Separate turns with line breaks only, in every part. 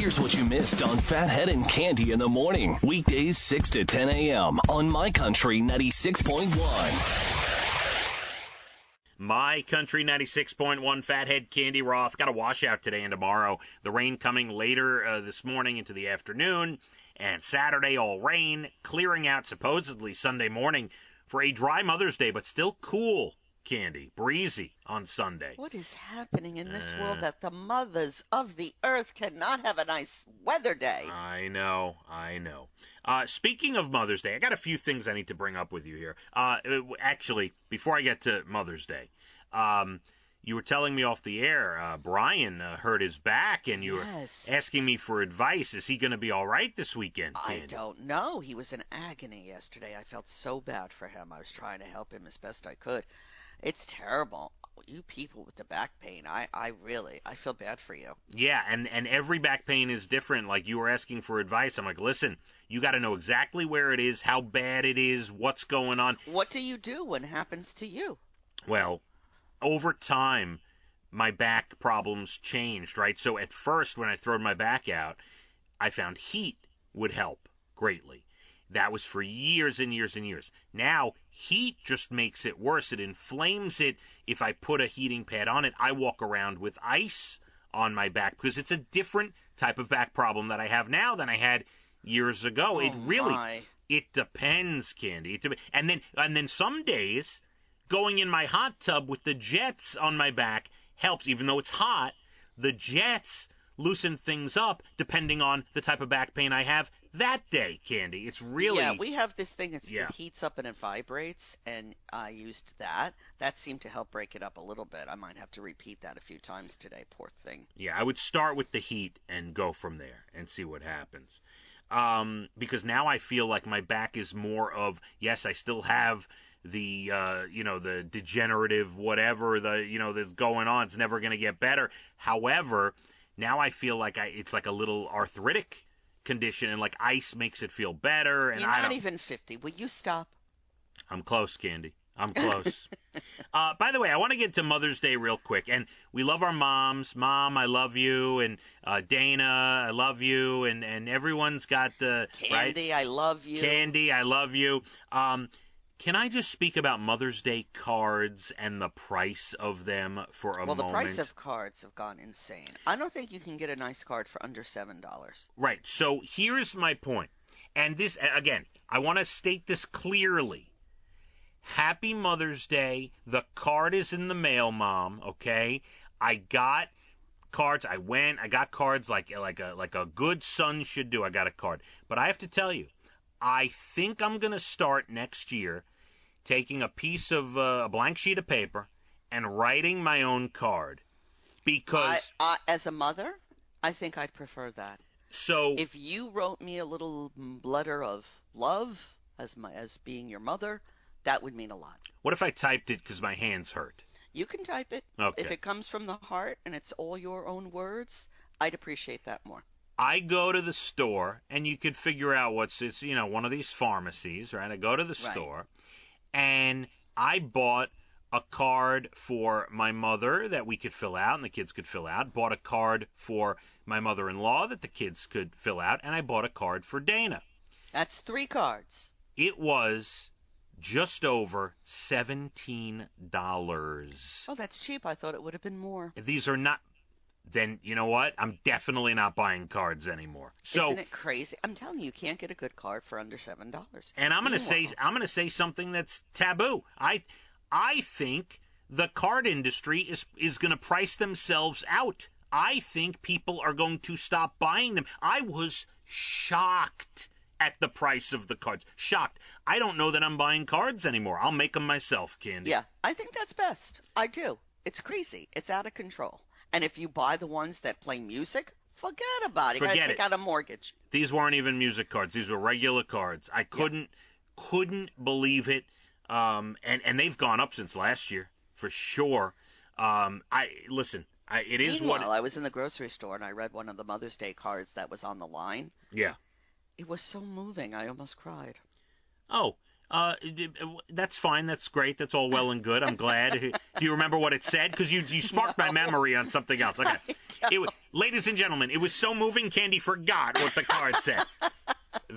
Here's what you missed on Phathead and Cande in the morning. Weekdays 6 to 10 a.m. on My Country 96.1.
My Country 96.1, Phathead, Cande, Roth. Got a washout today and tomorrow. The rain coming later this morning into the afternoon. And Saturday, all rain. Clearing out supposedly Sunday morning for a dry Mother's Day, but still cool, Cande. Breezy on Sunday.
What is happening in this world that the mothers of the earth cannot have a nice weather day?
I know. Speaking of Mother's Day, I got a few things I need to bring up with you here. Actually, before I get to Mother's Day, you were telling me off the air, Brian hurt his back, and you were asking me for advice. Is he going to be all right this weekend, Cande?
I don't know. He was in agony yesterday. I felt so bad for him. I was trying to help him as best I could. It's terrible. You people with the back pain, I feel bad for you.
Yeah, and every back pain is different. Like, you were asking for advice. I'm like, listen, you got to know exactly where it is, how bad it is, what's going on.
What do you do when it happens to you?
Well, over time, my back problems changed, right? So at first, when I throwed my back out, I found heat would help greatly. That was for years and years and years. Now, heat just makes it worse. It inflames it. If I put a heating pad on it, I walk around with ice on my back because it's a different type of back problem that I have now than I had years ago. It depends, Cande. And then some days, going in my hot tub with the jets on my back helps. Even though it's hot, the jets loosen things up depending on the type of back pain I have that day, Cande. It's really...
Yeah, we have this thing that heats up and it vibrates, and I used that. That seemed to help break it up a little bit. I might have to repeat that a few times today, poor thing.
Yeah, I would start with the heat and go from there and see what happens. Because now I feel like my back is more of, yes, I still have the, the degenerative whatever, that's going on. It's never going to get better. However, now I feel like it's like a little arthritic condition, and like ice makes it feel better. And
You're not even 50. Will you stop?
I'm close, Cande. I'm close. By the way, I want to get to Mother's Day real quick. And we love our moms. Mom, I love you. And Dana, I love you. And everyone's got the...
Cande, I love you.
Cande, I love you. Can I just speak about Mother's Day cards and the price of them for a moment?
Well, the price of cards have gone insane. I don't think you can get a nice card for under $7.
Right. So here's my point. And this, again, I want to state this clearly. Happy Mother's Day. The card is in the mail, Mom, okay? I got cards. I got cards like a good son should do. I got a card. But I have to tell you, I think I'm going to start next year taking a piece of a blank sheet of paper and writing my own card. Because
as a mother, I think I'd prefer that.
So
if you wrote me a little letter of love as being your mother, that would mean a lot.
What if I typed it because my hands hurt?
You can type it.
Okay.
If it comes from the heart and it's all your own words, I'd appreciate that more.
I go to the store, and you could figure out it's one of these pharmacies, right? I go to the store, and I bought a card for my mother that we could fill out and the kids could fill out. Bought a card for my mother-in-law that the kids could fill out, and I bought a card for Dana.
That's 3 cards.
It was just over $17.
Oh, that's cheap. I thought it would have been more.
These are not... Then you know what? I'm definitely not buying cards anymore. So,
isn't it crazy? I'm telling you, you can't get a good card for under $7.
And I'm going to say something that's taboo. I think the card industry is going to price themselves out. I think people are going to stop buying them. I was shocked at the price of the cards. Shocked. I don't know that I'm buying cards anymore. I'll make them myself, Cande.
Yeah, I think that's best. I do. It's crazy. It's out of control. And if you buy the ones that play music, forget about it. You got to take out a mortgage.
These weren't even music cards. These were regular cards. I couldn't believe it. And they've gone up since last year for sure. It is what.
Meanwhile, I was in the grocery store and I read one of the Mother's Day cards that was on the line.
Yeah.
It was so moving. I almost cried.
Oh. That's fine. That's great. That's all well and good. I'm glad. Do you remember what it said? Because you sparked my memory on something else. Okay. Ladies and gentlemen, it was so moving, Candy forgot what the card said.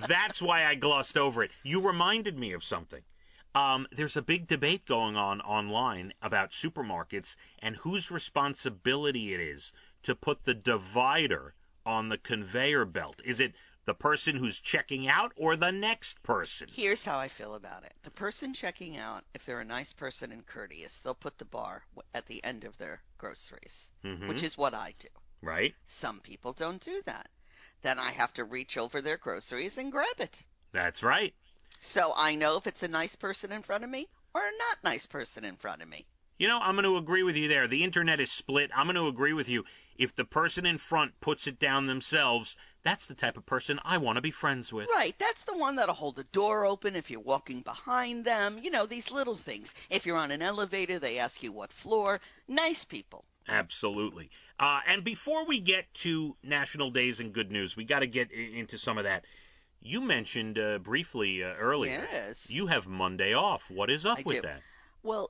That's why I glossed over it. You reminded me of something. There's a big debate going on online about supermarkets and whose responsibility it is to put the divider on the conveyor belt. Is it the person who's checking out or the next person?
Here's how I feel about it. The person checking out, if they're a nice person and courteous, they'll put the bar at the end of their groceries, which is what I do.
Right.
Some people don't do that. Then I have to reach over their groceries and grab it.
That's right.
So I know if it's a nice person in front of me or a not nice person in front of me.
You know, I'm going to agree with you there. The internet is split. I'm going to agree with you. If the person in front puts it down themselves, that's the type of person I want to be friends with.
Right. That's the one that'll hold the door open if you're walking behind them. You know, these little things. If you're on an elevator, they ask you what floor. Nice people.
Absolutely. And before we get to National Days and good news, we got to get into some of that. You mentioned briefly earlier.
Yes.
You have Monday off. What is up with that?
Well,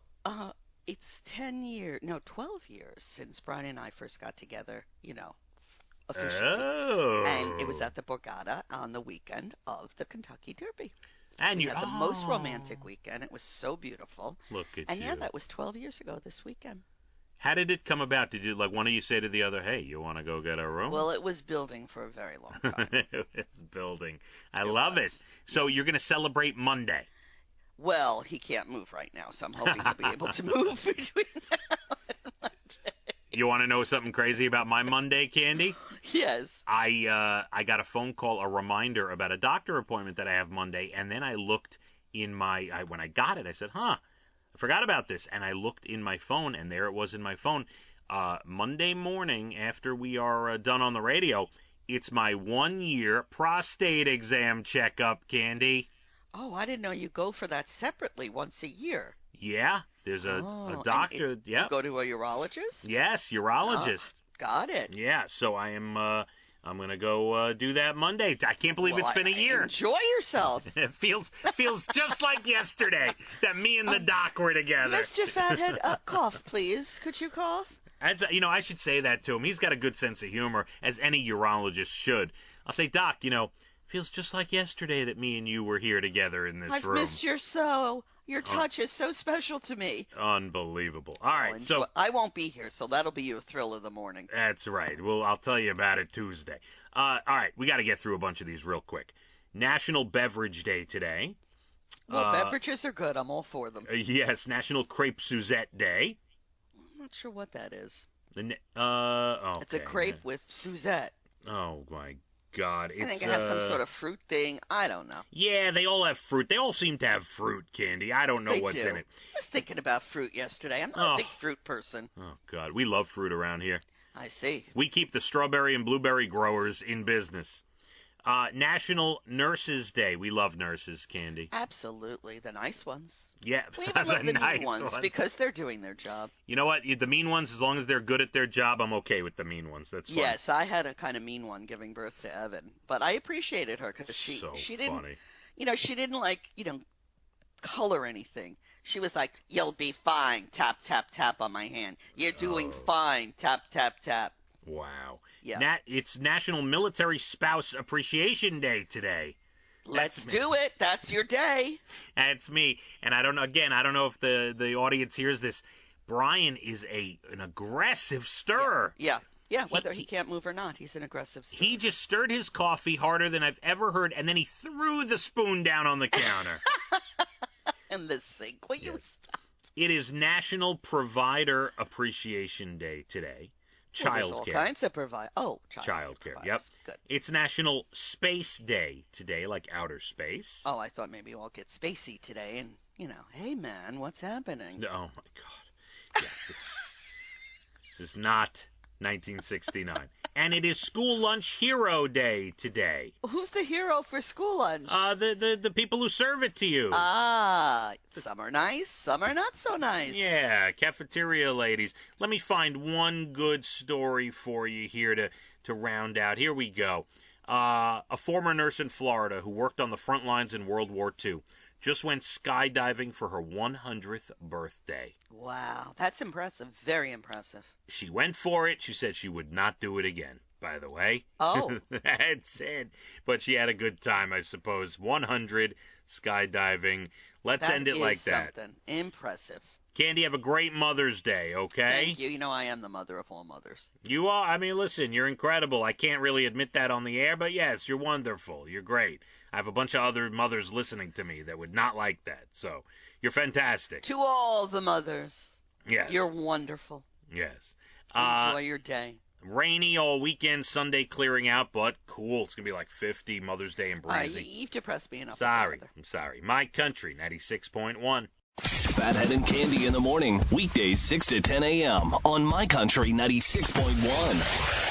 it's 12 years since Brian and I first got together, officially.
Oh.
And it was at the Borgata on the weekend of the Kentucky Derby.
And
we had the most romantic weekend. It was so beautiful.
Look at
and
you.
yeah, that was 12 years ago this weekend.
How did it come about? Did you, like, one of you say to the other, hey, you want to go get a room?
Well, it was building for a very long time.
It's building. I love it. So you're going to celebrate Monday.
Well, he can't move right now, so I'm hoping he'll be able to move between now and Monday.
You want to know something crazy about my Monday, Candy?
Yes.
I got a phone call, a reminder about a doctor appointment that I have Monday, and then I looked in when I got it, I said, I forgot about this, and I looked in my phone, and there it was in my phone. Monday morning, after we are done on the radio, it's my 1-year prostate exam checkup, Candy.
Oh, I didn't know you go for that separately once a year.
Yeah, there's a doctor. Yeah.
You go to a urologist?
Yes, urologist.
Got it.
Yeah, so I am. I'm gonna go do that Monday. I can't believe it's been a year.
Enjoy yourself.
It feels just like yesterday that me and the doc were together.
Mr. Phathead, cough, please. Could you cough?
I should say that to him. He's got a good sense of humor, as any urologist should. I'll say, Doc, feels just like yesterday that me and you were here together in this room.
I've missed your touch is so special to me.
Unbelievable. All right, so
I won't be here, so that'll be your thrill of the morning.
That's right. Well, I'll tell you about it Tuesday. All right, we got to get through a bunch of these real quick. National Beverage Day today.
Well, beverages are good. I'm all for them.
Yes, National Crepe Suzette Day.
I'm not sure what that is.
Okay.
It's a crepe with Suzette.
Oh, my God.
I think it has some sort of fruit thing. I don't know.
Yeah, they all have fruit. They all seem to have fruit, Candy. I don't know what's in it.
I was thinking about fruit yesterday. I'm not a big fruit person.
Oh, God. We love fruit around here.
I see.
We keep the strawberry and blueberry growers in business. National Nurses Day. We love nurses, Candy.
Absolutely. The nice ones.
Yeah,
we even love the nice mean ones because they're doing their job.
You know what? The mean ones, as long as they're good at their job, I'm okay with the mean ones. That's fine.
Yes, I had a kind of mean one giving birth to Evan, but I appreciated her because she didn't,
funny.
She didn't color anything. She was like, "You'll be fine." Tap tap tap on my hand. You're doing fine. Tap tap tap.
Wow.
Yeah.
It's National Military Spouse Appreciation Day today.
Let's do it. That's your day.
That's me. And I don't know if the audience hears this. Brian is an aggressive stirrer.
Yeah. Whether he can't move or not, he's an aggressive stirrer.
He just stirred his coffee harder than I've ever heard, and then he threw the spoon down on the counter.
In the sink. Will you stop?
It is National Provider Appreciation Day today.
There's all kinds of
child care. Yep.
Good.
It's National Space Day today, like outer space.
Oh, I thought maybe we'll get spacey today, and hey man, what's happening?
Oh my God. Yeah. This is not 1969. And it is School Lunch Hero Day today.
Who's the hero for school lunch?
The people who serve it to you.
Some are nice, some are not so nice.
Yeah, cafeteria ladies. Let me find one good story for you here to round out. Here we go. A former nurse in Florida who worked on the front lines in World War II just went skydiving for her 100th birthday.
Wow, that's impressive. Very impressive.
She went for it. She said she would not do it again, by the way.
Oh.
That's it. But she had a good time, I suppose. 100 skydiving. Let's end it like that.
Something impressive.
Candy, have a great Mother's Day, okay?
Thank you. You know, I am the mother of all mothers.
You are. I mean, listen, you're incredible. I can't really admit that on the air, but yes, you're wonderful. You're great. I have a bunch of other mothers listening to me that would not like that. So, you're fantastic.
To all the mothers.
Yes.
You're wonderful.
Yes.
Enjoy your day.
Rainy all weekend, Sunday clearing out, but cool. It's going to be like 50, Mother's Day and breezy.
You've depressed me enough.
Sorry. I'm sorry. My Country, 96.1.
Phathead and Candy in the morning, weekdays 6 to 10 a.m. on My Country 96.1.